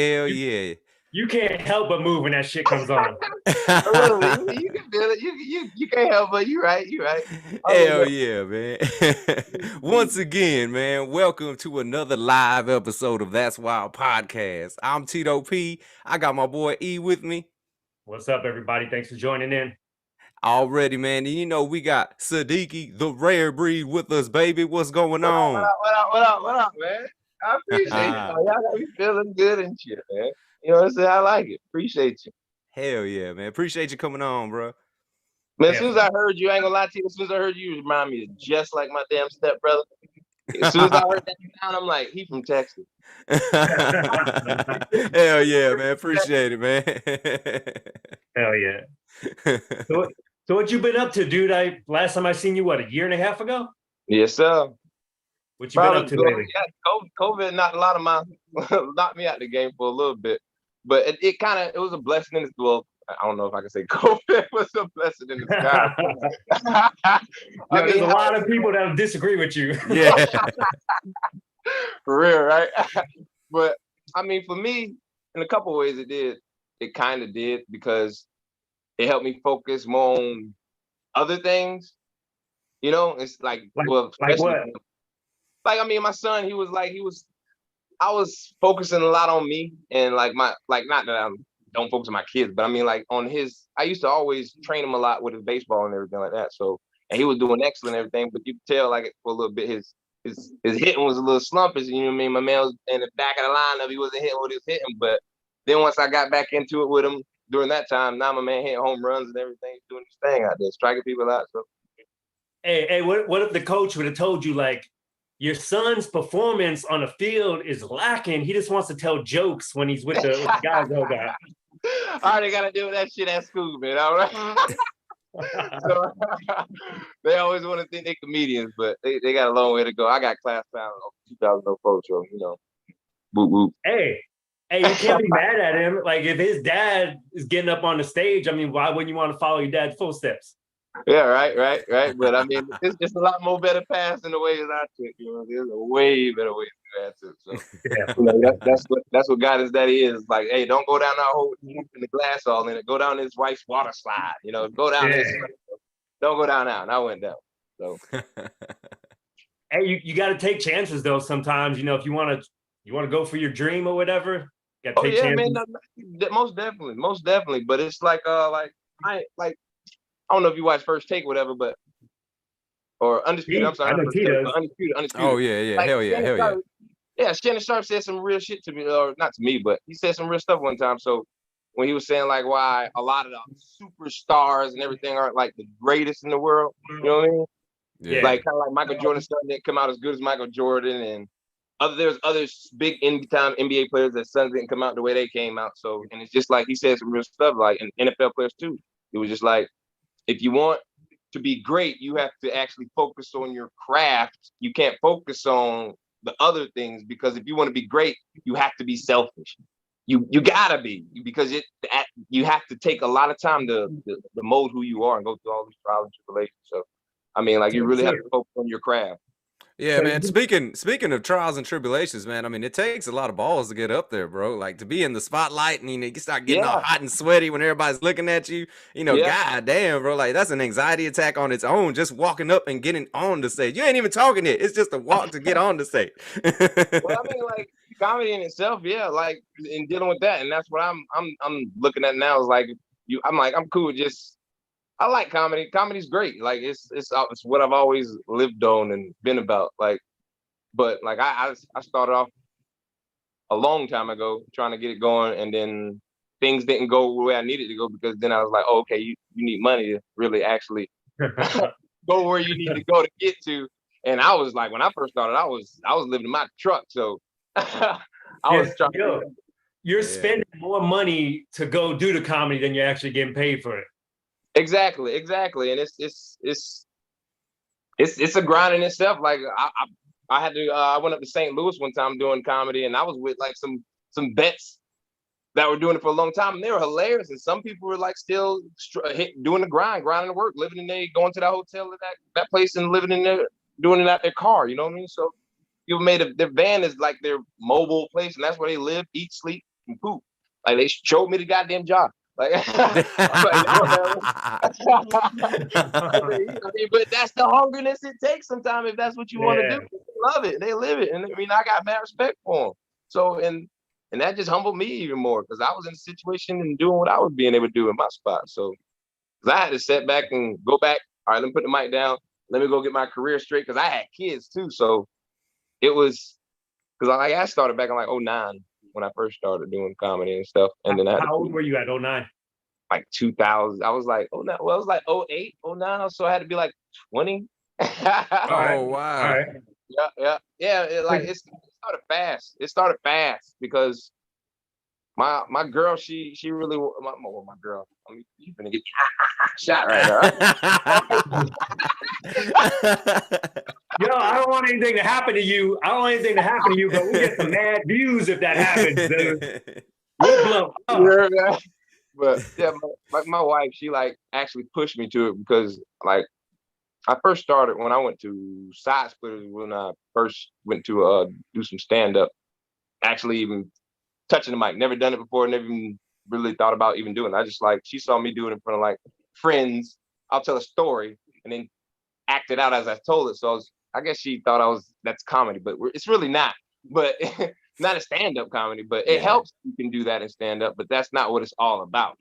Hell yeah. You can't help but move when that shit comes on. A little bit. You can feel it. You can't help but you're right. Hell yeah, man. Once again, man, welcome to another live episode of That's Wild Podcast. I'm Tito P. I got my boy E with me. What's up, everybody? Thanks for joining in. Already, man. And you know, we got Sadiki, the rare breed, with us, baby. What's going on? What up, man? I appreciate it. Y'all got me feeling good and shit, man. You know what I'm saying? I like it. Appreciate you. Hell yeah, man. Appreciate you coming on, bro. Man, as soon as I heard you, I ain't gonna lie to you, as soon as I heard you remind me of just like my damn stepbrother. As soon as I heard that sound, I'm like, he from Texas. Hell yeah, man. Appreciate it, man. Hell yeah. So what you been up to, dude? Last time I seen you, what, a year and a half ago? Yes, sir. What you been up to lately? Yeah, COVID knocked me out of the game for a little bit, but it was a blessing in the well. I don't know if I can say COVID was a blessing in the sky. There's a lot of people that disagree with you. Yeah, for real, right? But I mean, for me, in a couple of ways, it did. It kind of did because it helped me focus more on other things. You know, it's like what? Like, I mean, my son, I was focusing a lot on me and not that I don't focus on my kids, but I mean, like I used to always train him a lot with his baseball and everything like that. So, and he was doing excellent and everything, but you could tell like for a little bit, his hitting was a little slumpy. You know what I mean? My man was in the back of the lineup. He wasn't hitting what he was hitting, but then once I got back into it with him during that time, now my man hitting home runs and everything, doing his thing out there, striking people out. So, hey, what if the coach would have told you like, your son's performance on the field is lacking. He just wants to tell jokes when he's with the guys. Oh, God. I already got to deal with that shit at school, man. All right. So, they always want to think they're comedians, but they got a long way to go. I got class found in 2004, so, you know, boop, boop. Hey, you can't be mad at him. Like, if his dad is getting up on the stage, I mean, why wouldn't you want to follow your dad's footsteps? Yeah, right. But I mean, it's a lot more better pass than the way that I took. You know, there's a way better way to do that too. So, yeah. You know, that's what guidance that is. Like, hey, don't go down that hole in the glass all in it. Go down this white water slide. You know, go down this. Don't go down now. And I went down. So, hey, you got to take chances though. Sometimes, you know, if you want to go for your dream or whatever, you got to take chances. Man, most definitely. But it's like I don't know if you watch First Take, whatever, or Undisputed. I'm sorry, Undisputed. Oh yeah, like, hell yeah. Yeah, Shannon Sharp said some real shit to me, or not to me, but he said some real stuff one time. So when he was saying like why a lot of the superstars and everything aren't like the greatest in the world, you know what I mean? Yeah. Like kind of like Michael Jordan's son didn't come out as good as Michael Jordan, and there's other big in-time NBA players that sons didn't come out the way they came out. So and it's just like he said some real stuff, like and NFL players too. It was just like, if you want to be great, you have to actually focus on your craft. You can't focus on the other things because if you want to be great, you have to be selfish. You gotta be because you have to take a lot of time to mold who you are and go through all these trials and tribulations. So, I mean, like you really have to focus on your craft. Yeah, man. Speaking of trials and tribulations, man, I mean, it takes a lot of balls to get up there, bro. Like to be in the spotlight and you start getting all hot and sweaty when everybody's looking at you. You know, God damn, bro. Like that's an anxiety attack on its own. Just walking up and getting on the stage. You ain't even talking it. It's just a walk to get on the stage. Well, I mean, like comedy in itself, like in dealing with that, and that's what I'm looking at now. Is like I'm cool. I like comedy. Comedy's great. Like it's what I've always lived on and been about. Like, but like I started off a long time ago trying to get it going, and then things didn't go the way I needed to go because then I was like, oh, okay, you need money to really actually go where you need to go to get to. And I was like, when I first started, I was living in my truck, so I was trying. You're spending more money to go do the comedy than you're actually getting paid for it. Exactly, and it's a grind in itself. Like I had to. I went up to St. Louis one time doing comedy, and I was with like some vets that were doing it for a long time, and they were hilarious. And some people were like still doing the grinding the work, living in there, going to that hotel at that place, and living in there, doing it at their car. You know what I mean? So people made their van is like their mobile place, and that's where they live, eat, sleep, and poop. Like they showed me the goddamn job. Like, but that's the hungriness it takes sometimes if that's what you want to do. They love it, they live it, and I mean I got mad respect for them. So and that just humbled me even more because I was in a situation and doing what I was being able to do in my spot. So I had to step back and go back. All right, let me put the mic down. Let me go get my career straight because I had kids too. So it was because I started back in like 2009 when I first started doing comedy and stuff. And then how old were you at 2009? Like 2000. I was like, oh no, well, it was like 2008, 2009. So I had to be like 20. Oh wow! All right. Yeah. It started fast. It started fast because my girl, she really my girl. I mean, you gonna get shot right now. Yo, I don't want anything to happen to you. But we get some mad views if that happens. We'll blow up. But yeah, my wife, she like actually pushed me to it because like I first started when I went to Side Splitters when I first went to do some stand up. Actually, even touching the mic, never done it before, never even really thought about even doing it. I just like she saw me do it in front of like friends. I'll tell a story and then act it out as I told it. So I guess she thought that's comedy, but it's really not. But not a stand-up comedy, but it helps you can do that in stand-up, but that's not what it's all about.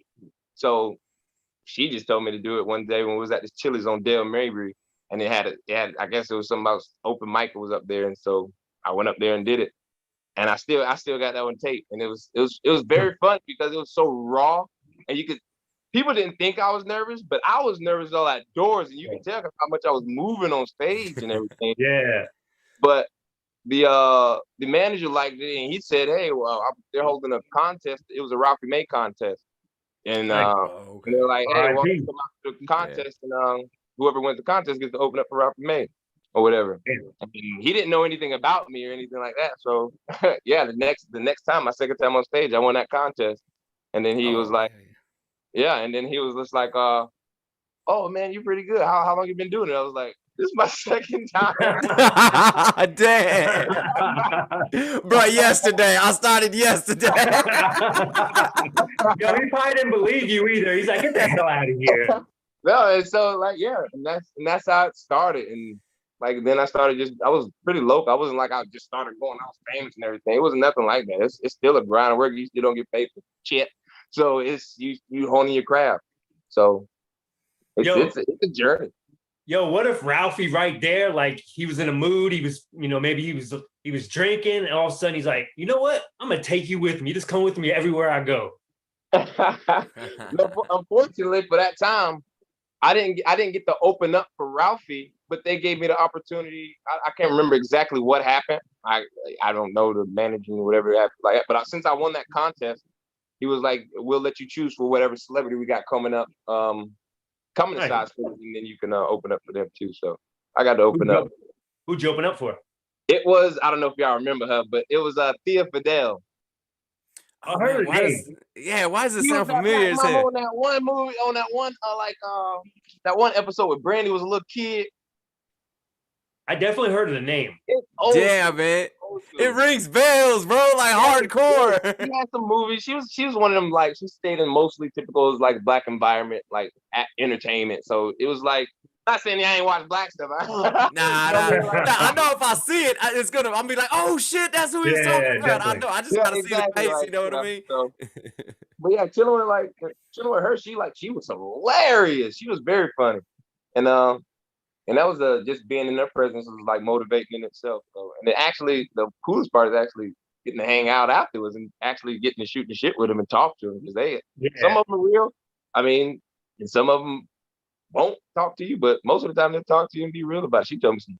So she just told me to do it one day when we was at this Chili's on Dale Mabry, and it had I guess it was something about open mic was up there, and so I went up there and did it. And I still got that on tape, and it was very fun because it was so raw, and people didn't think I was nervous, but I was nervous all outdoors, and you can tell how much I was moving on stage and everything. Yeah. But the manager liked it, and he said, "Hey, well, they're holding a contest. It was a Ralphie May contest, and and they're like, hey, well, come out to the contest, and whoever wins the contest gets to open up for Ralphie May or whatever." And he didn't know anything about me or anything like that. So yeah, the next time, my second time on stage, I won that contest, and then he was like, yeah, and then he was just like, oh man, you're pretty good. How long you been doing it? I was like, this is my second time. Damn. Bro, yesterday. I started yesterday. Yo, he probably didn't believe you either. He's like, get the hell out of here. No, and so like, yeah, and that's how it started. And like then I was pretty local. I wasn't like I just started going, I was famous and everything. It wasn't nothing like that. It's still a grind of work. You still don't get paid for shit. So it's you honing your craft. So it's a journey. Yo, what if Ralphie right there, like he was in a mood, he was, maybe he was drinking, and all of a sudden he's like, you know what? I'm gonna take you with me. You just come with me everywhere I go. Unfortunately, for that time, I didn't get to open up for Ralphie, but they gave me the opportunity. I can't remember exactly what happened. I don't know the managing or whatever happened like that. But since I won that contest, he was like, we'll let you choose for whatever celebrity we got coming up. Coming to Side Splitters, and then you can open up for them too. So I got to open up. Who'd you open up for? It was, I don't know if y'all remember her, but it was Thea Fidel. I heard her name. Why does it sound familiar? On that one movie, that one episode with Brandy was a little kid. I definitely heard of the name. Yeah, man. It rings bells, bro, like hardcore. She had some movies. She was one of them, like, she stayed in mostly typical, like, black environment, like, entertainment. So it was like, not saying I ain't watched black stuff. Nah. I know if I see it, it's gonna. I'm be like, oh shit, that's who he's talking about. Definitely. I know. I just gotta see the face. You know what I mean? So, but yeah, chilling with her, she was hilarious. She was very funny, and that was just being in their presence was like motivating in itself. So, and actually, the coolest part is actually getting to hang out afterwards and actually getting to shoot the shit with them and talk to them because some of them are real. I mean, and some of them won't talk to you, but most of the time they'll talk to you and be real about it. She told me some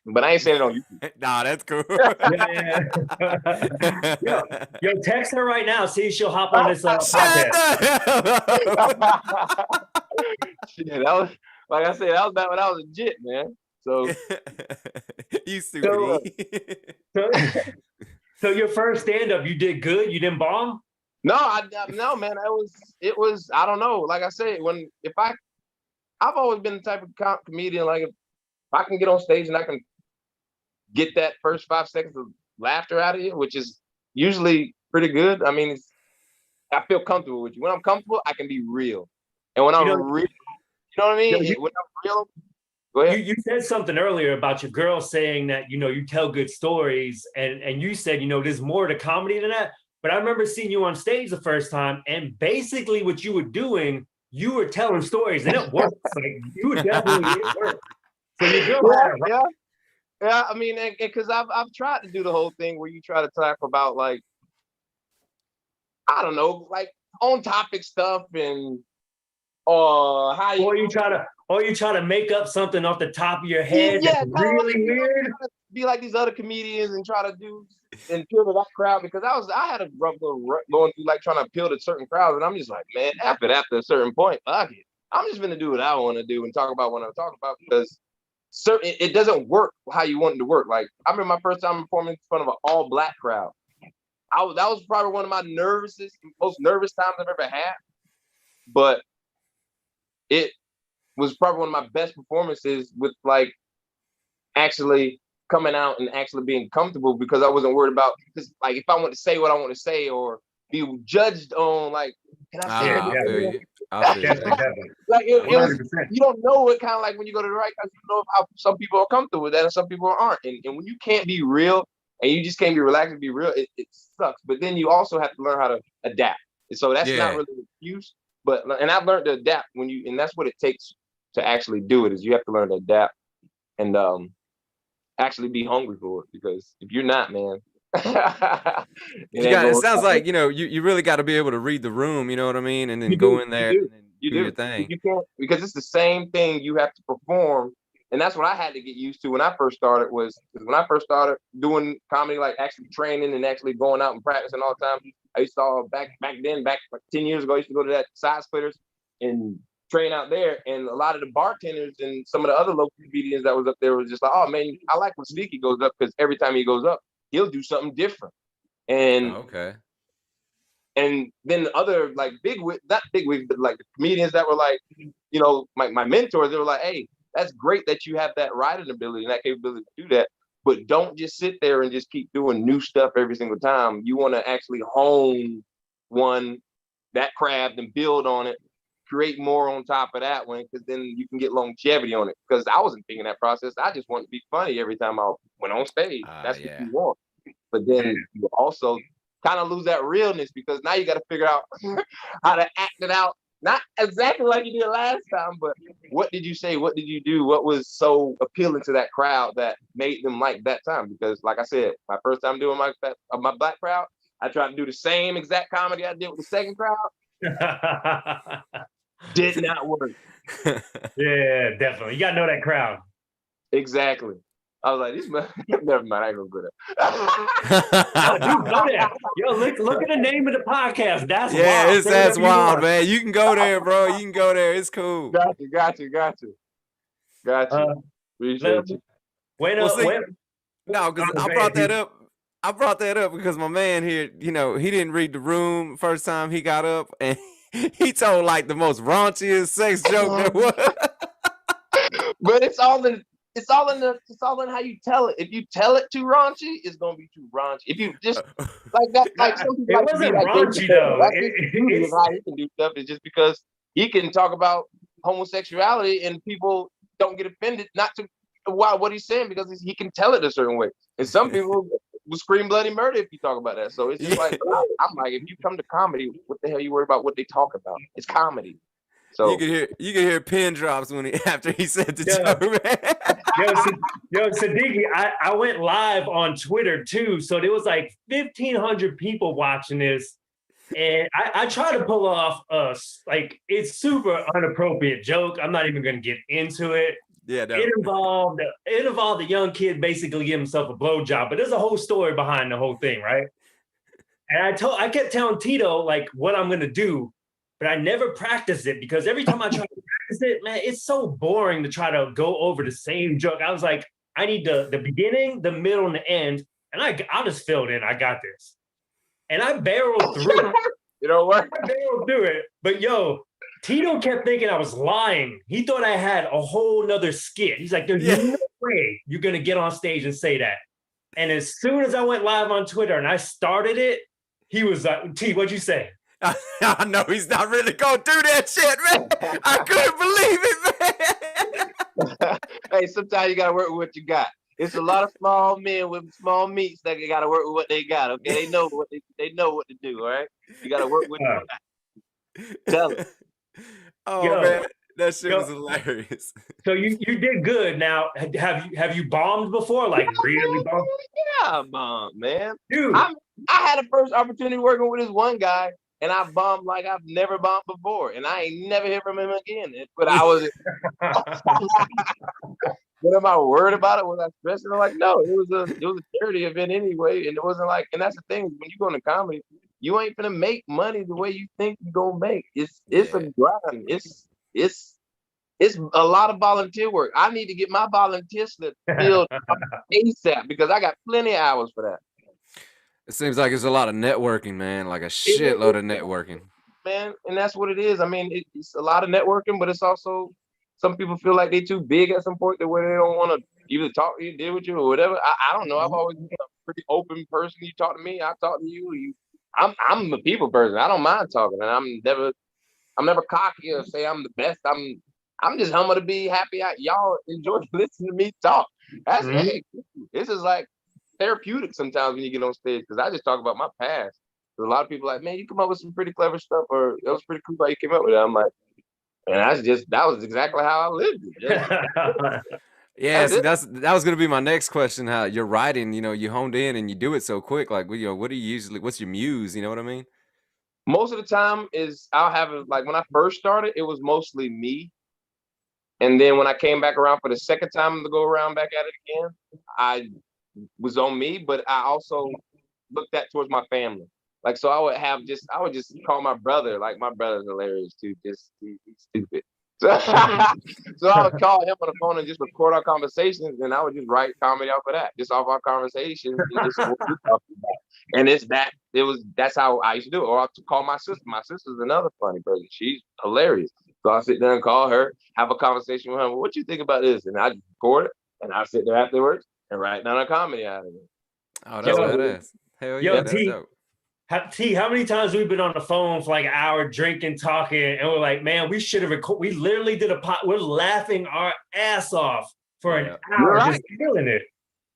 but I ain't saying it on YouTube. Nah, that's cool. Yo, text her right now. See if she'll hop on this podcast. Shit, that was, like I said, that was back when I was legit, man. So you sweetie. So your first stand-up, you did good? You didn't bomb? No, no, man. It was. I don't know. Like I said, I've always been the type of comedian. Like if I can get on stage and I can get that first 5 seconds of laughter out of you, which is usually pretty good. I mean, I feel comfortable with you. When I'm comfortable, I can be real. And when I'm real, you know what I mean? When I'm real, go ahead. You said something earlier about your girl saying that, you tell good stories, and you said, there's more to comedy than that. But I remember seeing you on stage the first time, and basically what you were doing, you were telling stories, and it worked. Like, you were definitely it worked. So your girl had it right. Yeah. I mean, because I've tried to do the whole thing where you try to talk about, like, I don't know, like on topic stuff, and how you, or you try to make up something off the top of your head that's really weird. Be like these other comedians and try to do and appeal to that crowd, because I had a rough going through, like, trying to appeal to certain crowds, and I'm just like, man, after a certain point, fuck it. I'm just gonna do what I want to do and talk about what I'm talking about, because it doesn't work how you want it to work. Like, I remember my first time performing in front of an all black crowd. That was probably one of my most nervous times I've ever had, but it was probably one of my best performances, with like actually coming out and actually being comfortable, because I wasn't worried about, because like if I want to say what I want to say or be judged on, like, can I say I feel you. Like it was, you don't know what kind of, like, when you go to the right, you know how some people are comfortable with that and some people aren't, and when you can't be real and you just can't be relaxed and be real, it sucks. But then you also have to learn how to adapt, and so that's not really an excuse, and I've learned to adapt and that's what it takes to actually do it, is you have to learn to adapt and actually be hungry for it, because if you're not, man, it sounds like you really got to be able to read the room, you know what I mean, and then go in there and do your thing. You can't, because it's the same thing you have to perform, and that's what I had to get used to when I first started. When I first started doing comedy, like actually training and actually going out and practicing all the time. I used to back like 10 years ago, I used to go to that Side Splitters and train out there, and a lot of the bartenders and some of the other local comedians that was up there was just like, oh man, I like when Sadiki goes up, because every time he goes up, he'll do something different. And and then the other, like, not big wigs, but like the comedians that were like, my mentors, they were like, hey, that's great that you have that writing ability and that capability to do that, but don't just sit there and just keep doing new stuff every single time. You want to actually hone that craft and build on it, create more on top of that one, because then you can get longevity on it. Because I wasn't thinking that process. I just wanted to be funny every time I went on stage. That's what you want. But then you also kind of lose that realness, because now you got to figure out how to act it out. Not exactly like you did last time, but what did you say? What did you do? What was so appealing to that crowd that made them like that time? Because like I said, my first time doing my black crowd, I tried to do the same exact comedy I did with the second crowd. Did not work. Yeah, definitely. You gotta know that crowd. Exactly. I was like, never mind, I ain't gonna go there. Dude, go there. Yo, look at the name of the podcast. That's wild. That's wild, man. You can go there, bro. You can go there. It's cool. Got you. Appreciate you. No, because I brought that up. I brought that up because my man here, he didn't read the room first time he got up, and he told like the most raunchiest sex joke there was. But it's all in how you tell it. If you tell it too raunchy, it's gonna be too raunchy. If you just like that, like some people, it wasn't raunchy though. It's how he can do stuff. It's just because he can talk about homosexuality and people don't get offended, not to what he's saying, because he can tell it a certain way. And some people will scream bloody murder if you talk about that. So it's just like, I'm like, if you come to comedy, what the hell you worry about what they talk about? It's comedy. So you can hear pin drops after he said the joke. Yo, Sadiki, I went live on Twitter too, so there was like 1,500 people watching this, and I try to pull off it's super inappropriate joke. I'm not even going to get into it. Yeah, no. It involved a young kid basically giving himself a blowjob, but there's a whole story behind the whole thing, right? And I kept telling Tito like what I'm gonna do, but I never practiced it, because every time I try to practice it, man, it's so boring to try to go over the same joke. I was like, I need the beginning, the middle, and the end, and I just filled in. I got this, and I barreled through it. You know what? I barreled through it, but yo. Tito kept thinking I was lying. He thought I had a whole nother skit. He's like, there's no way you're going to get on stage and say that. And as soon as I went live on Twitter and I started it, he was like, T, what'd you say? I know he's not really gonna do that shit, man. I couldn't believe it, man. Hey, sometimes you gotta work with what you got. It's a lot of small men with small meats that gotta work with what they got. Okay, they know what they know what to do. All right, you gotta work with what you got. Tell them. Oh Yo, man, that shit was yo. hilarious. So you did good. Now, have you bombed before? Like really bombed? Yeah, bomb, man. Dude. I had a first opportunity working with this one guy, and I bombed like I've never bombed before, and I ain't never hear from him again. But I was. What am I worried about it? Was I stressing? Like, no, it was a charity event anyway, and it wasn't like. And that's the thing, when you go into comedy, you ain't gonna make money the way you think you're gonna make. It's a grind. It's a lot of volunteer work. I need to get my volunteer slip filled ASAP because I got plenty of hours for that. It seems like it's a lot of networking, man. Like a shitload of networking, man. And that's what it is. I mean, it's a lot of networking, but it's also some people feel like they're too big at some point that where they don't want to either talk to you, deal with you, or whatever. I don't know. I've always been a pretty open person. You talk to me, I talk to you. I'm a people person. I don't mind talking, and I'm never cocky or say I'm the best. I'm just humble to be happy. Y'all enjoy listening to me talk. That's hey, this is like therapeutic sometimes when you get on stage because I just talk about my past. A lot of people are like, man, you come up with some pretty clever stuff, or that was pretty cool how you came up with it. I'm like, and that was exactly how I lived it. Yeah, see, that was gonna be my next question. How you're writing, you honed in and you do it so quick. Like, what do you usually? What's your muse? You know what I mean? Most of the time is I'll have it like when I first started, it was mostly me. And then when I came back around for the second time to go around back at it again, I was on me, but I also looked at towards my family. Like, so I would just call my brother. Like, my brother's hilarious too. Just he's stupid. So, so I would call him on the phone and just record our conversations, and I would just write comedy off of that, just off our conversations, and just what we talked about. And that's how I used to do it. Or I'll call my sister. My sister's another funny person. She's hilarious. So I sit there and call her, have a conversation with her. Well, what you think about this? And I just record it, and I sit there afterwards and write down a comedy out of it. Oh, that's badass. Hell yeah, that's dope. T, how many times we've been on the phone for like an hour drinking, talking, and we're like, man, we should have recorded. We literally did we're laughing our ass off for an hour, just killing it.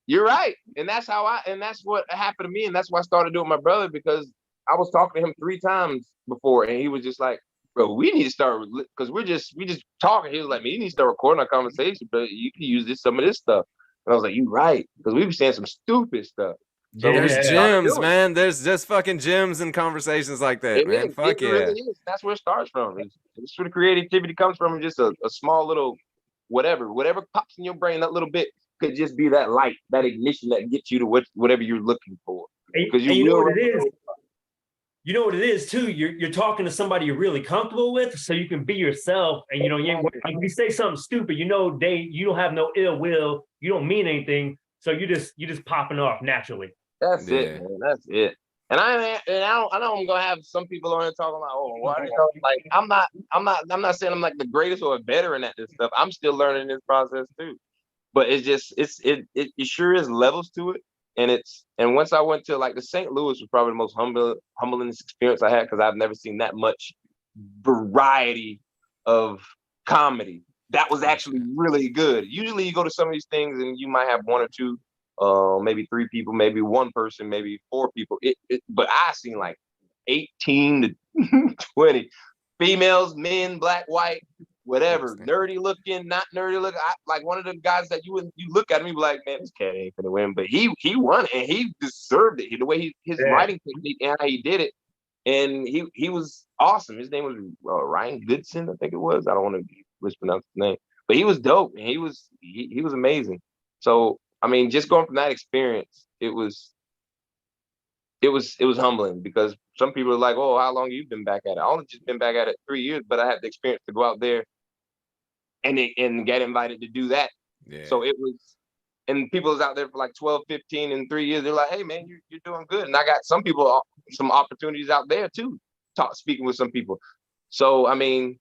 You're right. And that's what happened to me. And that's why I started doing my brother, because I was talking to him 3 times before, and he was just like, bro, we need to start, because we just talking. He was like, man, you need to start recording our conversation, but you can use some of this stuff. And I was like, you right, because we were saying some stupid stuff. So there's gems, man. There's just fucking gems and conversations like that, man. Fuck yeah. Really is. That's where it starts from. It's where the creativity comes from. Just a small little whatever pops in your brain, that little bit could just be that light, that ignition that gets you to whatever you're looking for. Because you know what it is. You know what it is too. You're talking to somebody you're really comfortable with, so you can be yourself. And if you say something stupid, you don't have no ill will. You don't mean anything. So you just popping off naturally. That's it, man. That's it. And I know I'm gonna have some people on here talking like, oh, why are you like I'm not saying I'm like the greatest or a veteran at this stuff. I'm still learning this process too. But it's just it sure is levels to it. And once I went to like the St. Louis was probably the most humbling experience I had, because I've never seen that much variety of comedy. That was actually really good. Usually you go to some of these things and you might have 1 or 2, maybe 3 people, maybe 1 person, maybe 4 people. But I seen like 18 to 20 females, men, black, white, whatever, nerdy looking, not nerdy looking. Like one of the guys that you look at him, you be like, man, this cat ain't gonna win. But he won, and he deserved it. The way his writing technique and how he did it, and he was awesome. His name was Ryan Goodson, I think it was. I don't want to mispronounce his name, but he was dope, and he was amazing. So I mean, just going from that experience, it was humbling, because some people are like, oh, how long have you been back at it? I only just been back at it 3 years, but I had the experience to go out there and get invited to do that. Yeah. So it was, and people was out there for like 12, 15, and 3 years. They're like, hey man, you're doing good. And I got some people, some opportunities out there too, speaking with some people. So, I mean,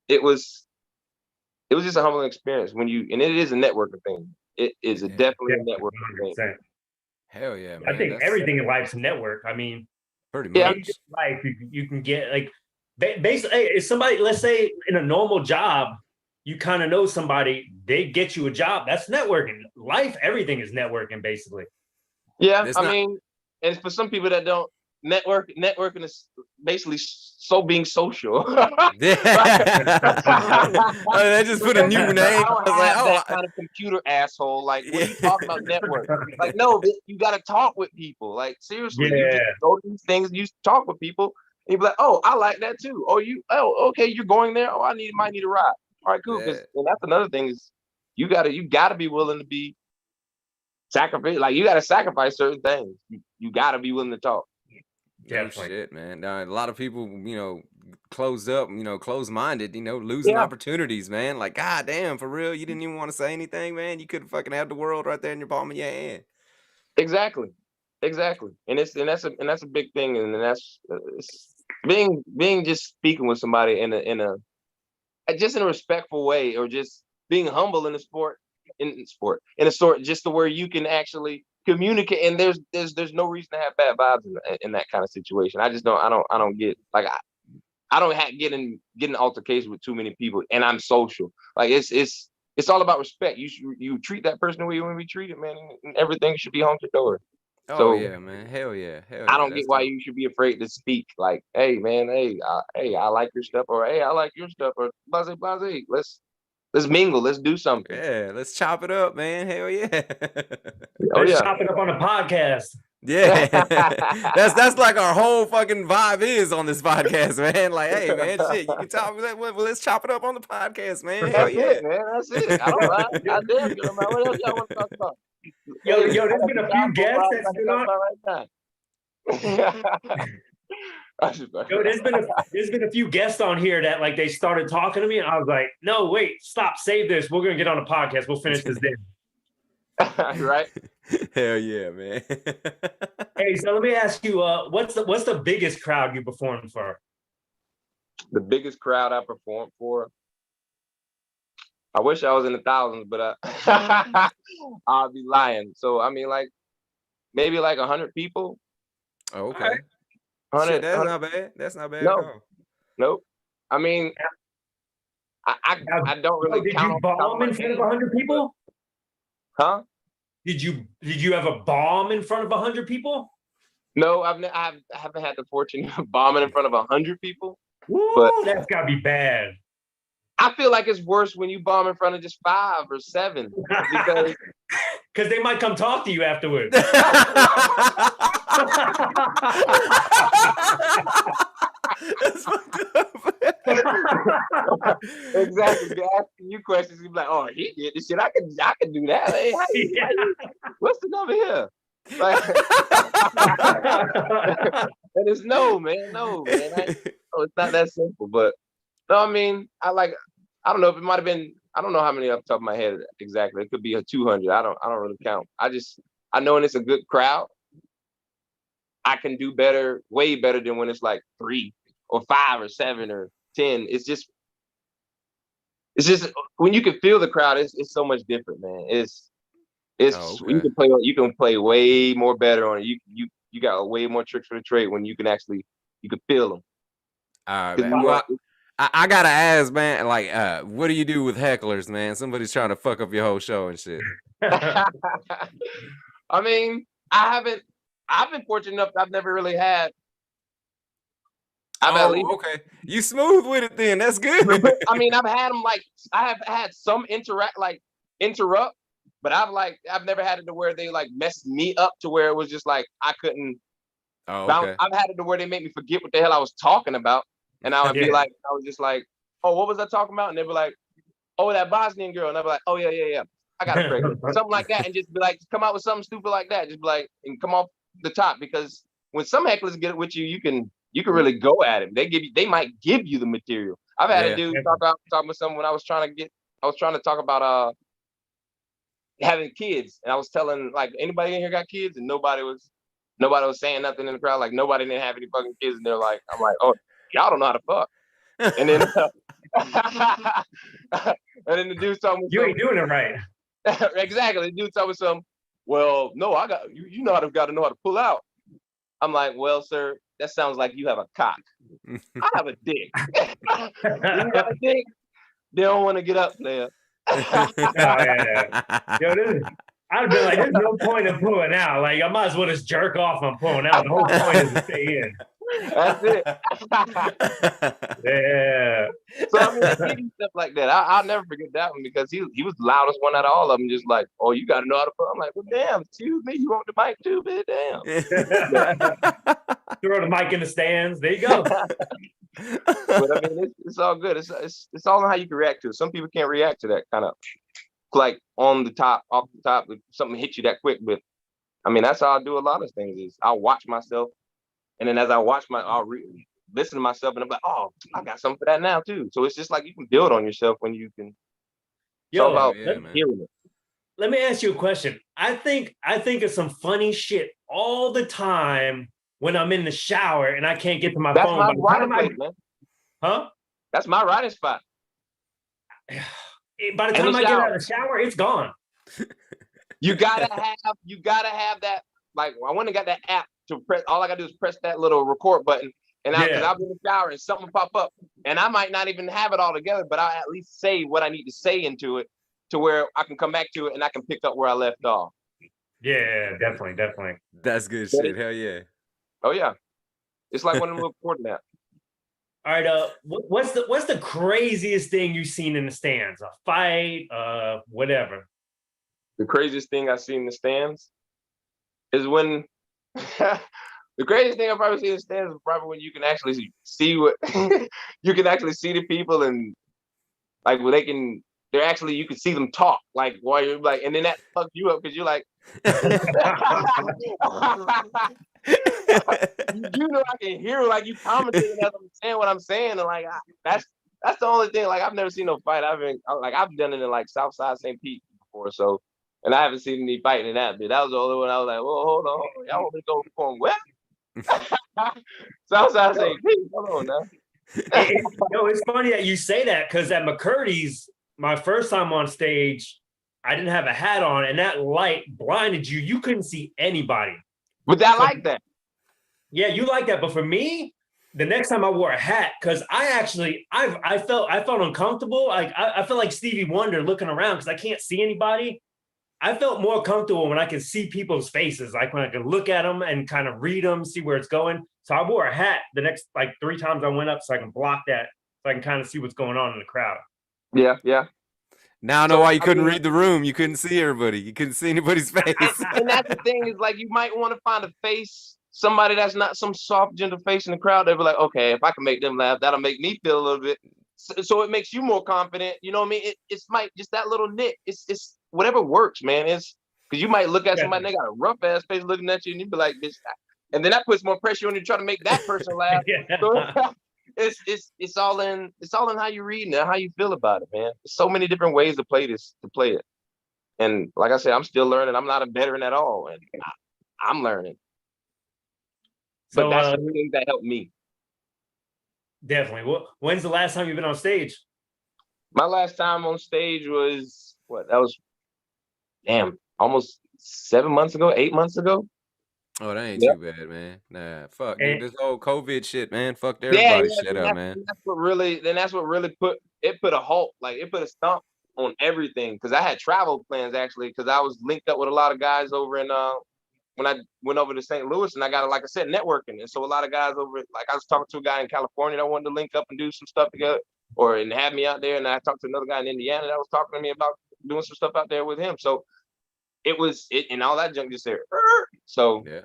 it was just a humbling experience and it is a networking thing. It is definitely a networking 100%. thing. Hell yeah, man. I think everything in life's a network. I mean, Pretty much. Life, you can get like basically, if somebody, let's say in a normal job, you kind of know somebody, they get you a job. That's networking. Life, everything is networking, basically. Yeah, I mean, and for some people that don't networking is basically being social. They just put a new name. I don't have that kind of computer asshole. Like, what are you talking about network? Like, no, you got to talk with people. Like, seriously, you just go to these things, you talk with people, and you be like, oh, I like that too. Okay, you're going there. Oh, might need a ride. All right, cool. And that's another thing is you gotta be willing to be sacrifice. Like, you gotta sacrifice certain things. You gotta be willing to talk. Yeah, shit, man. A lot of people, closed up, closed-minded, losing opportunities, man. Like, god damn, for real, you didn't even want to say anything, man. You could fucking have the world right there in your palm of your hand. Exactly. And that's a big thing, and that's being just speaking with somebody in a respectful way, or just being humble in a sort, just to where you can actually communicate, and there's no reason to have bad vibes in that kind of situation. I don't get, like, I don't get in altercations with too many people, and I'm social. Like, it's all about respect. You treat that person the way you want to be treated, man, and everything should be hunky dory. Oh yeah, man. Hell yeah. I don't get why you should be afraid to speak. Like, hey man, I like your stuff, or hey, I like your stuff, or blase blase. Let's mingle. Let's do something. Yeah, let's chop it up, man. Hell yeah. Let's chop it up on a podcast. Yeah. that's like our whole fucking vibe is on this podcast, man. Like, hey man, shit, you can talk. Well, let's chop it up on the podcast, man. Hell yeah. It, man. That's it. I don't mind. I damn good. What else y'all want to talk about? Yo, there's been a few guests that's been on. Yo, there's been a few guests on here that, like, they started talking to me, and I was like, no, wait, stop, save this. We're gonna get on a podcast. We'll finish this then. Right? Hell yeah, man. Hey, so let me ask you, what's the biggest crowd you performed for? The biggest crowd I performed for? I wish I was in the thousands, but I'll be lying. So I mean, like, maybe like 100 people. Oh, okay. 100, shit, that's not bad. That's not bad. No, nope. I mean, I don't really. Did you bomb in front of 100 people? Huh? Did you have a bomb in front of 100 people? No, I haven't had the fortune of bombing in front of 100 people. Woo, but that's gotta be bad. I feel like it's worse when you bomb in front of just 5 or 7, because they might come talk to you afterwards. That's fucked up. Exactly. They're asking you questions. You be like, "Oh, he did this shit. I can do that. Hey, what's the number here?" Like, and it's no, man. It's not that simple. But no, I mean, I don't know if it might have been. I don't know how many off the top of my head exactly. It could be a 200. I don't really count. I know when it's a good crowd, I can do better, way better than when it's like 3 or 5 or 7 or 10. It's just when you can feel the crowd, it's so much different, man. It's okay. You can play way more better on it. You got way more tricks for the trade when you can feel them. All right, man. Well, I gotta ask, man. Like, what do you do with hecklers, man? Somebody's trying to fuck up your whole show and shit. I mean, I've been fortunate enough. I've never really had. Okay. You smooth with it then. That's good. I mean, I've had them, like, I have had some interrupt, but I've never had it to where they like messed me up to where it was just like I couldn't. Okay. I've had it to where they made me forget what the hell I was talking about, and I would be like, I was just like, oh, what was I talking about? And they'd be like, oh, that Bosnian girl, and I'd be like, oh yeah, I got a pregnant, something like that, and just be like, come out with something stupid like that, just be like, and come off the top, because when some hecklers get it with you, you can really go at it. They might give you the material. I've had a dude talking with someone when I was trying to talk about having kids, and I was telling, like, anybody in here got kids, and nobody was saying nothing in the crowd, like nobody didn't have any fucking kids, and they're like, I'm like, oh, y'all don't know how to fuck. And then and then the dude told me, you ain't doing it right. Exactly. The dude told me something. Well, no, I got you know how to know how to pull out. I'm like, well, sir, that sounds like you have a cock. I have a dick. You got a dick? They don't want to get up there. Oh, yeah. Yo, I'd have been like, there's no point in pulling out. Like, I might as well just jerk off on pulling out. The whole point is to stay in. That's it. Yeah. So I mean, they give you stuff like that. I'll never forget that one because he was the loudest one out of all of them. Just like, oh, you got to know how to pull. I'm like, well, damn, excuse me, you want the mic too, man? Damn. Throw the mic in the stands. There you go. But I mean, it's all good. It's all on how you can react to it. Some people can't react to that kind of like off the top, if something hits you that quick. But I mean, that's how I do a lot of things. Is I'll watch myself, and then as I watch I'll listen to myself, and I'm like, oh, I got something for that now too. So it's just like you can build on yourself when you can. Hearing it. Let me ask you a question. I think of some funny shit all the time when I'm in the shower and I can't get to my phone. That's my writing place, man. Huh? That's my writing spot. By the time I get out of the shower, it's gone. You gotta have that. Like, I went and got that app to press. All I gotta do is press that little record button, and I'll be in the shower and something pop up, and I might not even have it all together, but I'll at least say what I need to say into it, to where I can come back to it and I can pick up where I left off. Yeah, definitely. That's good shit. Hell yeah. Oh yeah, it's like one of them little recording apps. All right, what's the craziest thing you've seen in the stands? A fight, whatever. The craziest thing I've seen in the stands is when the craziest thing I've probably seen in the stands is probably when you can actually see what you can actually see the people, and like when you can see them talk, like while you're like, and then that fucks you up because you're like, you know, I can hear like you commentating as I'm saying what I'm saying, and like that's the only thing. Like, I've never seen no fight. I've done it in like Southside St. Pete before, so, and I haven't seen any fighting in that bit. That was the only one I was like, well, hold on, y'all want me to go perform well? Southside St. Pete, hold on now. It's funny that you say that, because at McCurdy's, my first time on stage, I didn't have a hat on, and that light blinded you. You couldn't see anybody. But I like that. Yeah, you like that. But for me, the next time I wore a hat, because I felt uncomfortable. Like I felt like Stevie Wonder looking around because I can't see anybody. I felt more comfortable when I can see people's faces, like when I can look at them and kind of read them, see where it's going. So I wore a hat the next like 3 times I went up so I can block that, so I can kind of see what's going on in the crowd. Yeah, yeah. Now I know why you couldn't read the room. You couldn't see everybody. You couldn't see anybody's face. And that's the thing, is like, you might want to find a face, somebody that's not some soft, gentle face in the crowd. They'll be like, okay, if I can make them laugh, that'll make me feel a little bit. So it makes you more confident. You know what I mean? It's might just that little nit. It's whatever works, man. It's because you might look at somebody, they got a rough ass face looking at you, and you be like, bitch. And then that puts more pressure on you to try to make that person laugh. So, it's all in how you read and how you feel about it, man. There's so many different ways to play it. And like I said, I'm still learning. I'm not a veteran at all, and I'm learning. But that's the thing that helped me. Definitely. When's the last time you've been on stage? My last time on stage was almost 7 months ago, 8 months ago. Oh, that ain't too bad, man. Nah, fuck, dude. This whole COVID shit, man. Fucked everybody's shit up, man. That's what really put a halt, like it put a stomp on everything. Because I had travel plans, actually, because I was linked up with a lot of guys over in when I went over to St. Louis, and I got, like I said, networking. And so a lot of guys over, like I was talking to a guy in California that wanted to link up and do some stuff together, and have me out there. And I talked to another guy in Indiana that was talking to me about doing some stuff out there with him. So it and all that junk just there. So yeah.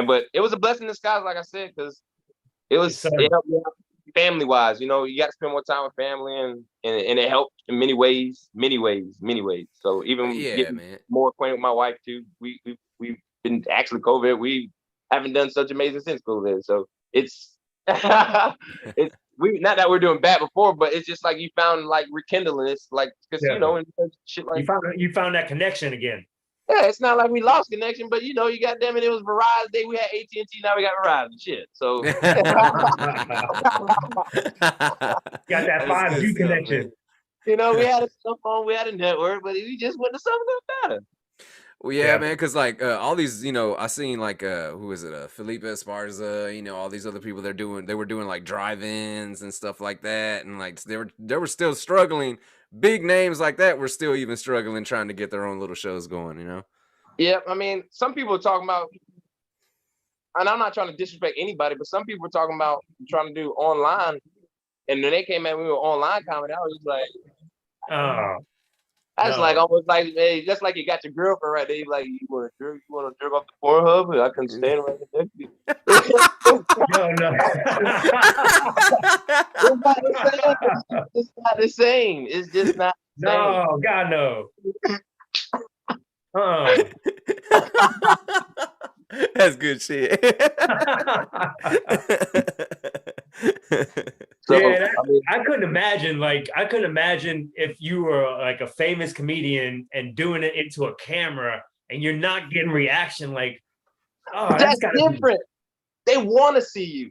But it was a blessing in disguise, like I said, because it helped me out family-wise. You know, you got to spend more time with family, and it helped in many ways. So even getting more acquainted with my wife too. We've been actually COVID. We haven't done such amazing since COVID. So it's not that we're doing bad before, but it's just like you found like rekindling. It's like, because you know, and shit like you found that connection again. Yeah, it's not like we lost connection, but you know, you got them, and it was Verizon Day. We had AT&T, now we got Verizon. Shit. So got that 5G connection. You know, we had a cell phone, we had a network, but we just went to something better. Well, yeah, man, because like all these, I seen like who is it? Felipe Esparza, all these other people they were doing like drive-ins and stuff like that, and like they were still struggling. Big names like that were still even struggling trying to get their own little shows going. Yeah, I mean, some people are talking about, and I'm not trying to disrespect anybody, but some people were talking about trying to do online, and when they came at me with online comedy, I was just like, oh. That's like almost like, hey, just like you got your girlfriend right there. You like, you want to jerk off the Pornhub? I can stand right next to you. No. It's not the same. It's just not the same. No, God, no. That's good shit. So, yeah, I couldn't imagine. Like, I couldn't imagine if you were like a famous comedian and doing it into a camera and you're not getting reaction. Like, that's different. They want to see you.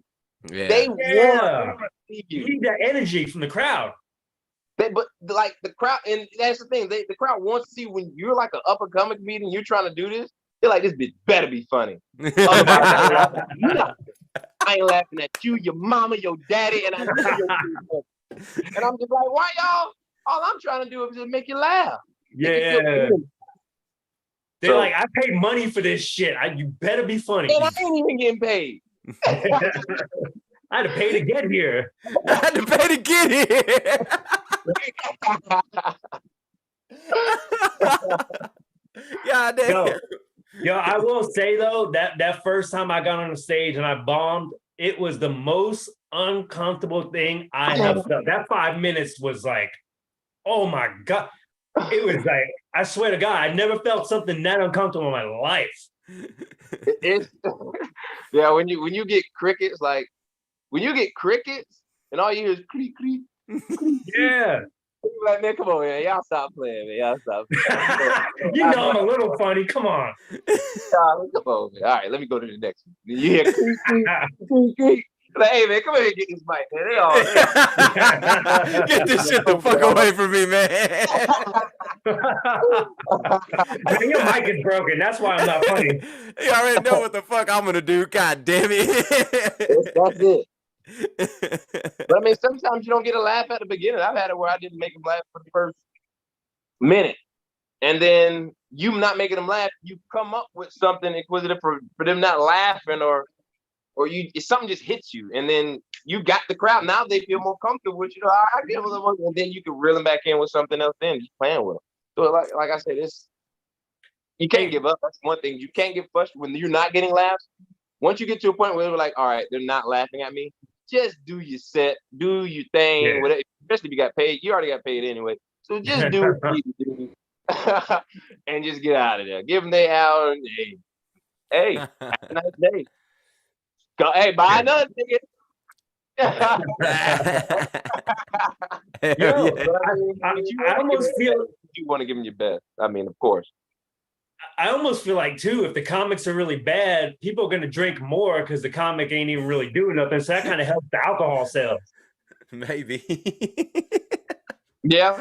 Yeah. They want to see you. You need that energy from the crowd. But like the crowd, and that's the thing. The crowd wants to see when you're like an up and coming comedian. You're trying to do this. They're like, this bitch better be funny. Otherwise, I ain't laughing at you, your mama, your daddy, and I'm just like, why y'all? All I'm trying to do is just make you laugh. Yeah. They're like, I paid money for this shit. You better be funny. And I ain't even getting paid. I had to pay to get here. God damn. Yo, I will say though, that first time I got on the stage and I bombed, it was the most uncomfortable thing I have felt. That 5 minutes was like, oh my God. It was like, I swear to God, I never felt something that uncomfortable in my life. Yeah, when you get crickets, like when you get crickets and all you hear is creak, creak. Yeah. Like, man, come on, man. Y'all stop playing, man. Y'all stop playing. You know I'm a little funny. Come on. Come on, man. All right, let me go to the next one. You hear creak, creak, creak. Like, hey, man, come here and get this mic, man. They all get this shit the fuck away from me, man. Man, your mic is broken. That's why I'm not funny. You already know what the fuck I'm gonna do. God damn it. That's it. But I mean, sometimes you don't get a laugh at the beginning. I've had it where I didn't make them laugh for the first minute, and then you not making them laugh, you come up with something inquisitive for them not laughing, or something just hits you, and then you got the crowd. Now they feel more comfortable with you. I give a little, and then you can reel them back in with something else. Then just playing with them. So like I said, you can't give up. That's one thing. You can't get frustrated when you're not getting laughs. Once you get to a point where they're like, all right, they're not laughing at me. Just do your set, do your thing, whatever. Especially if you got paid. You already got paid anyway. So just do what you do and just get out of there. Give them their hour and hey, have a nice day. Go, hey, buy another ticket. I almost feel you want to give them your best. I mean, of course. I almost feel like too, if the comics are really bad, people are going to drink more because the comic ain't even really doing nothing. So that kind of helps the alcohol sales. Maybe. Yeah.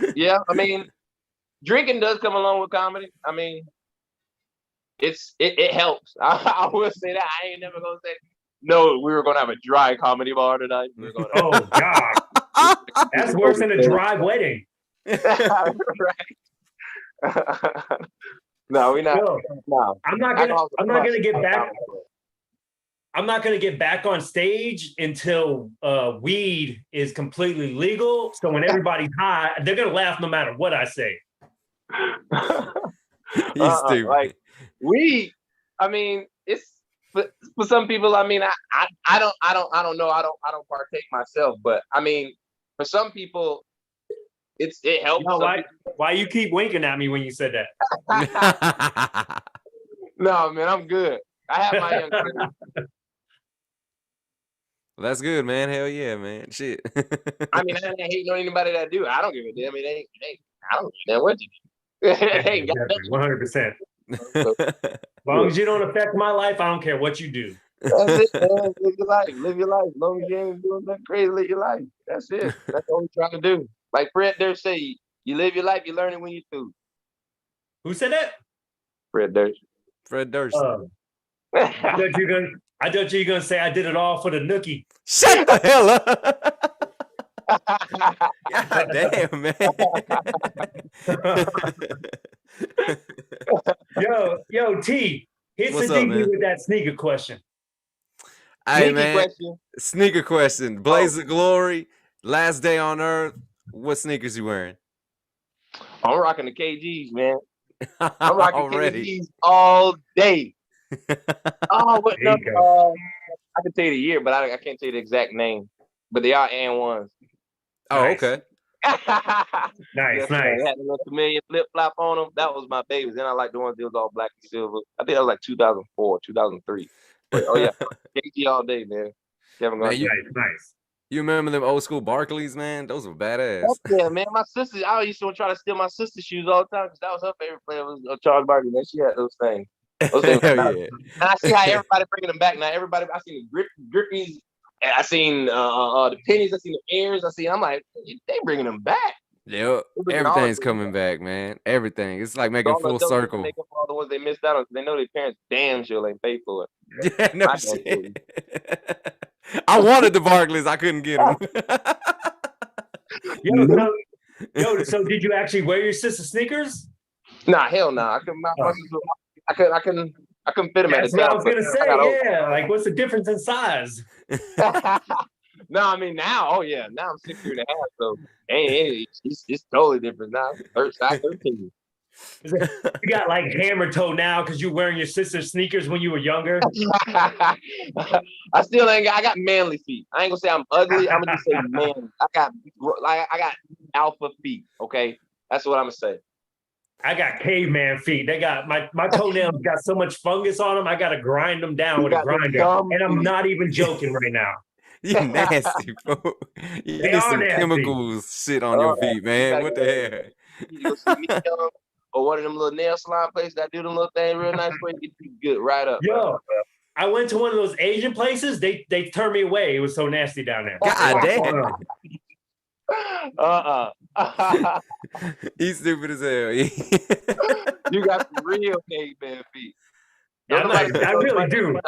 I mean, drinking does come along with comedy. I mean, it helps. I will say that. I ain't never gonna say no. We were gonna have a dry comedy bar tonight. Oh God, that's worse than a dry wedding. Right. No, we're not. No. I'm not gonna get back. I'm not gonna get back on stage until weed is completely legal. So when everybody's high, they're gonna laugh no matter what I say. You stupid. Like weed. I mean, it's for some people. I mean, I don't know. I don't partake myself, but I mean, for some people. It helps. You know, why you keep winking at me when you said that? No, man, I'm good. I have my young kids. Well, that's good, man. Hell yeah, man. Shit. I mean, I ain't hating on anybody that do. I don't give a damn. I don't give a damn what you do. 100%. As long as you don't affect my life, I don't care what you do. That's it, man. Live your life. As long as you ain't doing nothing crazy, live your life. That's it. That's all we're trying to do. Like Fred there say, you live your life, you learn it when you're through. Who said that? Fred Durst. Fred Durst. I thought you were gonna say I did it all for the nookie. Shut the hell up. God damn, man. yo, T, hit Sadiki with that sneaker question. Hey, man. Sneaker question. Blaze of Glory, last day on earth. What sneakers you wearing? I'm rocking the KGs, man. I'm rocking KGs all day. What number? I can tell you the year, but I can't tell you the exact name. But they are AND1s. Oh, nice. Okay. Nice. They had a little chameleon flip flop on them. That was my babies. Then I like the ones that was all black and silver. I think that was like 2004, 2003. But yeah, KG all day, man. Man, nice. You remember them old school Barclays, man? Those were badass. Yeah, man. My sister, I used to try to steal my sister's shoes all the time because that was her favorite player. Was Charles Barkley. Man, she had those things. Hell yeah. And I see how everybody bringing them back now. Everybody, I seen the Grippies, I seen the pennies, I seen the Airs, I'm like, they bringing them back. Yep, everything's coming back, man. Everything. It's like making full circle. Make up all the ones they missed out on. They know their parents damn sure ain't paid for it. Yeah, no shit. I wanted the Barclays, I couldn't get them. So did you actually wear your sister's sneakers? Nah, hell no. I couldn't fit them at the time. That's what I was gonna say. Yeah, like what's the difference in size? No, I mean now, now I'm 6 years and a half, so it's totally different now. 13. You got like hammer toe now because you're wearing your sister's sneakers when you were younger. I got manly feet. I ain't gonna say I'm ugly. I'm gonna just say manly. I got alpha feet. Okay, that's what I'm gonna say. I got caveman feet. They got my toenails got so much fungus on them. I gotta grind them down with a grinder, and I'm not even joking right now. You nasty, bro. You need some chemicals shit on your feet, man. What the hell? You go see me or one of them little nail salon places that do them little things real nice for you, get you good right up. Yo, I went to one of those Asian places. They turned me away. It was so nasty down there. God damn. He's stupid as hell. You got some real caveman feet. Yeah, I really do.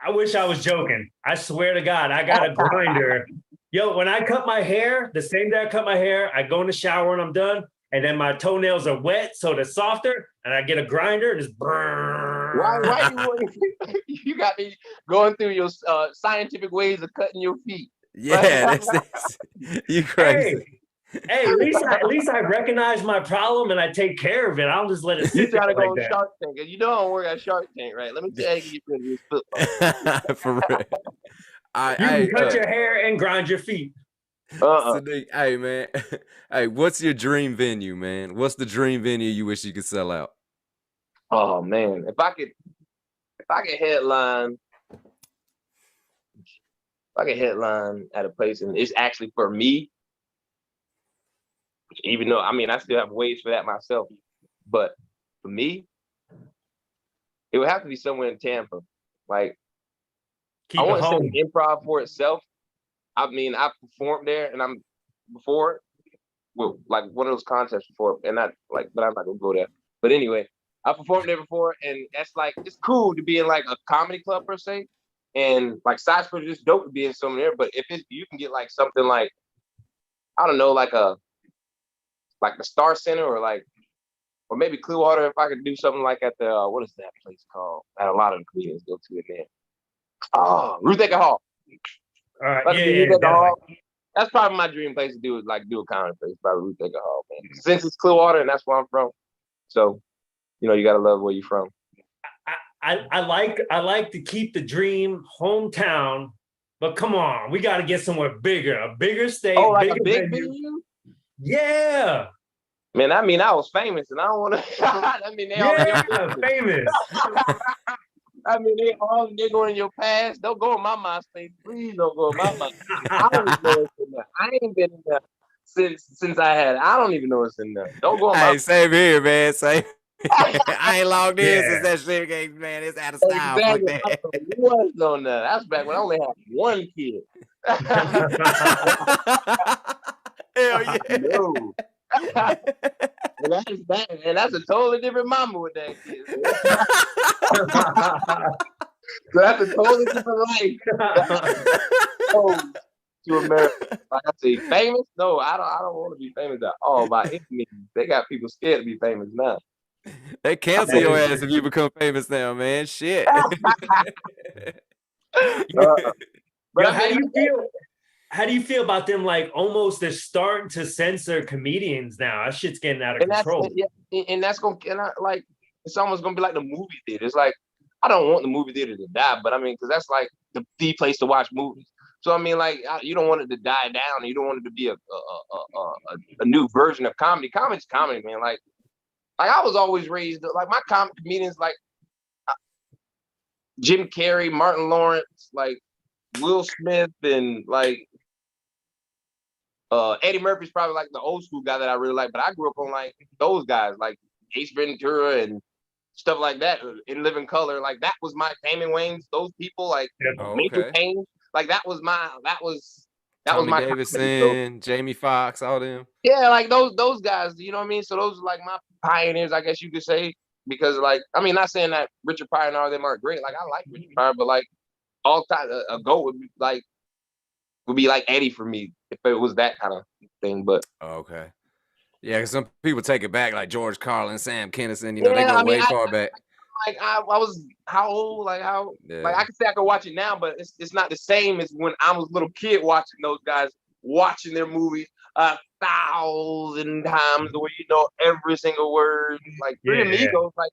I wish I was joking. I swear to God, I got a grinder. Yo, when I cut my hair, the same day I cut my hair, I go in the shower and I'm done. And then my toenails are wet, so they're softer. And I get a grinder and just burn. Why you got me going through your scientific ways of cutting your feet? Yeah, that's you crazy. Hey, at least I recognize my problem and I take care of it. I'll just let it sit. You try to go on Shark Tank. You know I don't work at Shark Tank, right? Let me tell you, get rid of this football. For real. You can cut your hair and grind your feet. Sadiki, hey man, hey, what's your dream venue, man? What's the dream venue you wish you could sell out? Oh man, if I could headline at a place and it's actually for me, even though I still have ways for that myself, but for me, it would have to be somewhere in Tampa. Like I want to say Improv for itself. I performed there and I'm before, well, like one of those contests before, and but I'm not gonna go there. But anyway, I performed there before, and that's like it's cool to be in like a comedy club per se, and like Sidespread is just dope to be in somewhere there. But if you can get like something like I don't know, like the Star Center or maybe Clearwater, if I could do something like at the what is that place called? That a lot of the comedians go to it there. Oh, Ruth Ecker Hall. All right, that's probably my dream place to do a comedy place, probably Ruth Ecker Hall, man. Since it's Clearwater and that's where I'm from, so you gotta love where you're from. I like to keep the dream hometown, but come on, we got to get somewhere bigger, a bigger stage. Oh, like a big venue? Yeah. Man, I was famous, and I don't want to. They all famous. They're going in your past. Don't go in my MySpace. Please don't go in my MySpace. I don't even know it's in there. I ain't been in there since I had it. I don't even know it's in there. Don't go in my same here, man. Same. I ain't logged in since that shit game, man. It's out of style. Exactly. Like that. Was on that. That's back when I only had one kid. Hell yeah. No. and that's a totally different mama with that kid. So that's a totally different life. To America, like I say, famous? No, I don't want to be famous at all by any means. They got people scared to be famous now. They cancel your ass if you become famous now, man. Shit. But how do you feel? How do you feel about them? Like almost they're starting to censor comedians now. That shit's getting out of control. And that's gonna like it's almost gonna be like the movie theater. It's like I don't want the movie theater to die, but I mean, because that's like the place to watch movies. So I mean, like you don't want it to die down. You don't want it to be a new version of comedy. Comedy's comedy, man. Like I was always raised like my comedians like Jim Carrey, Martin Lawrence, like Will Smith, and like Eddie Murphy's probably like the old school guy that I really like. But I grew up on like those guys, like Ace Ventura and stuff like that. In Living Color, like that was my Damon Wayans. Those people, like Major Payne, like that was my Davidson, Jamie Foxx, all them. Yeah, like those guys. You know what I mean? So those are like my pioneers, I guess you could say. Because like I mean, not saying that Richard Pryor and all of them are great. Like I like Richard Pryor, but like all time a GOAT would be like Eddie for me if it was that kind of thing. But okay, yeah, because some people take it back, like George Carlin, Sam Kinison. You know, they go way far back. Like I was how old? Like how? Yeah. Like I can say I could watch it now, but it's not the same as when I was a little kid watching those guys watching their movies 1,000 times, the way you know every single word. Like Three Amigos, like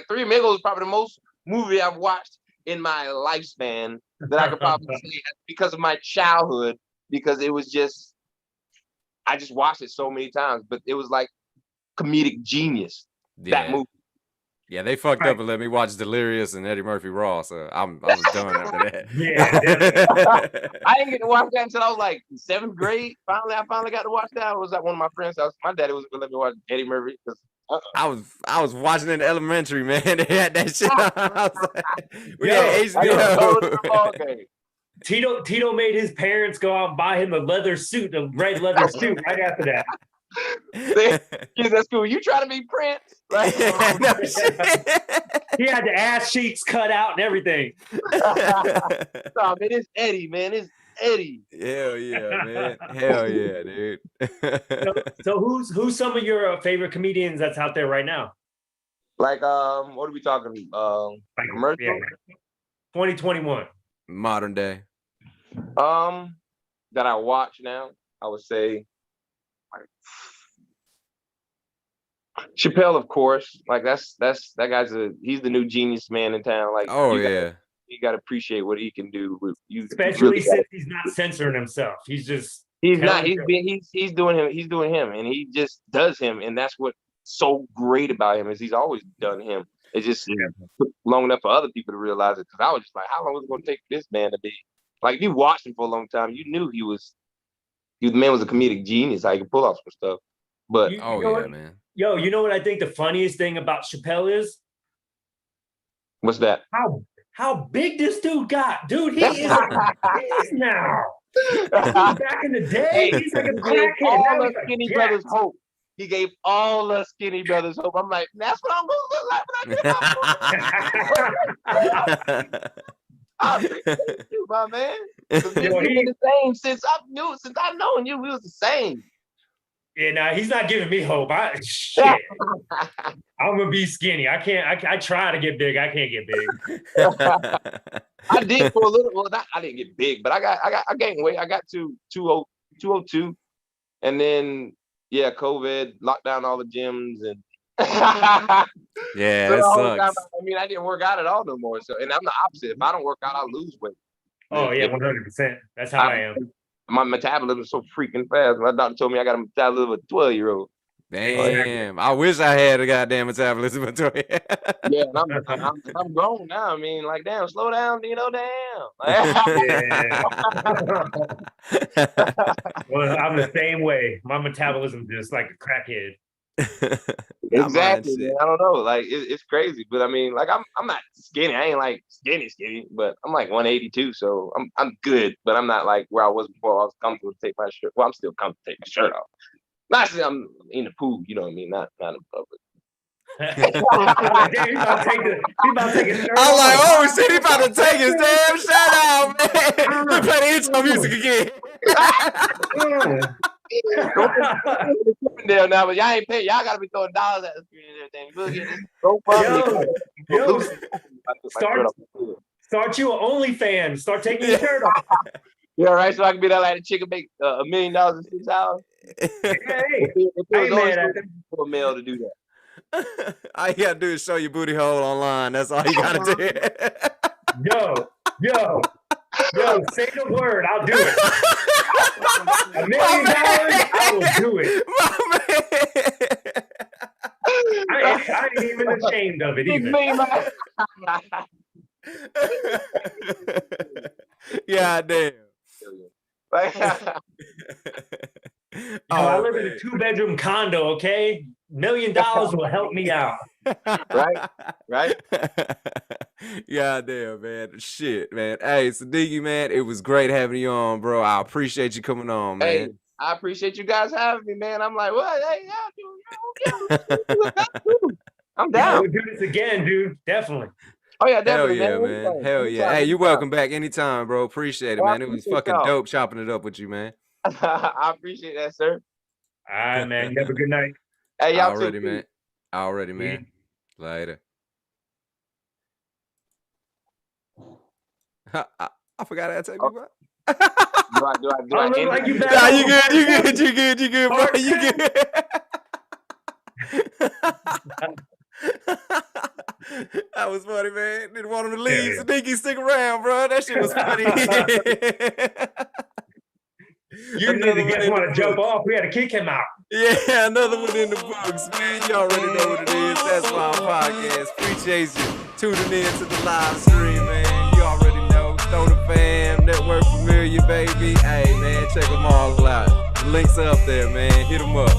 Three Amigos is probably the most movie I've watched in my lifespan that I could probably say because of my childhood, because it was just I just watched it so many times, but it was like comedic genius, that movie. Yeah, they fucked up and let me watch Delirious and Eddie Murphy Raw, so I was done after that. I didn't get to watch that until I was like 7th grade. I finally got to watch that. I was at one of my friends' house. My daddy was gonna let me watch Eddie Murphy because I was watching it in elementary, man. They had that shit on. I was like, we had HBO. Tito made his parents go out and buy him a leather suit, a red leather suit right after that. That's cool. You trying to be Prince? Like, no, he had the ass cheeks cut out and everything. No, man, it's Eddie, man. It's Eddie. Hell yeah, man. Hell yeah, dude. So who's some of your favorite comedians that's out there right now? Like what are we talking? Commercial? Yeah. 2021. Modern day. That I watch now, I would say Chappelle, of course. Like that's that guy's he's the new genius man in town. Like you gotta appreciate what he can do with you, especially since he's not censoring himself. He's doing him, and he just does him, and that's what's so great about him is he's always done him. It just took long enough for other people to realize it, because I was just like, how long was it going to take for this man to be like? If you watched him for a long time, you knew the man was a comedic genius. How he could pull off some stuff. But man. Yo, you know what I think the funniest thing about Chappelle is? What's that? How big this dude got, dude. He is now. Back in the day, he's like a crackhead. All the skinny brothers hope. He gave all the skinny brothers hope. I'm like, that's what I'm gonna look like when I get out. I appreciate you, my man. We've been the same since I've known you. We was the same. Yeah, nah, he's not giving me hope. Shit. I'm gonna be skinny. I try to get big. I can't get big. I did for a little. Well, I didn't get big, but I gained weight. I got to 202, and then COVID locked down all the gyms and. Yeah, so that sucks. I mean, I didn't work out at all no more. So, and I'm the opposite. If I don't work out, I lose weight. Oh yeah, 100%. That's how I am. My metabolism is so freaking fast. My doctor told me I got a metabolism of a 12-year-old. Damn, I wish I had a goddamn metabolism of a 12-year-old. Yeah, and I'm grown now. I mean, like, damn, slow down, damn. Well, I'm the same way. My metabolism is just like a crackhead. Exactly, man. I don't know. Like it's crazy, but I mean, like I'm not skinny. I ain't like skinny, but I'm like 182, so I'm good. But I'm not like where I was before. I was comfortable to take my shirt. Well, I'm still comfortable to take my shirt off. Not saying I'm in the pool, you know what I mean? Not in public. Damn, he about to take his shirt I'm off. like, oh shit, he about to take his damn shirt off, man. Look, play the intro music again. There now, but y'all ain't paying. Y'all gotta be throwing dollars at the screen and everything. Look at this. Go start you an OnlyFans. Start taking your shirt off. Yeah, right. So I can be that like the chicken make $1 million in 6 hours. Hey, for a male to do that. All you gotta do is show your booty hole online. That's all you gotta do. Yo, say the word. I'll do it. $1 million, I will do it. I ain't even ashamed of it either. Yeah, damn. I live in a 2-bedroom condo, okay? $1 million will help me out. Right? Yeah, damn, man. Shit, man. Hey, Sadiki, man, it was great having you on, bro. I appreciate you coming on, man. Hey, I appreciate you guys having me, man. I'm like, what? Hey, I'm down. We'll do this again, dude. Definitely. Oh, yeah, definitely. Hell yeah, man. Hell yeah. Hey, you're welcome back anytime, bro. Appreciate it, man. It was fucking dope chopping it up with you, man. I appreciate that, sir. All right, man. You have a good night. Hey, y'all already, man. Already, man. Later. I forgot how to take me, bro. Do I look like you back? Nah, you good, bro. You good. That was funny, man. Didn't want him to leave. Yeah. Sadiki, stick around, bro. That shit was funny. You niggas want to jump off. We had to kick him out. Yeah, another one in the books, man. You already know what it is. That's my podcast. Appreciate you tuning in to the live stream, man. You already know. Throw the fam, Network Familiar, baby. Hey, man, check them all out. The links are up there, man. Hit them up.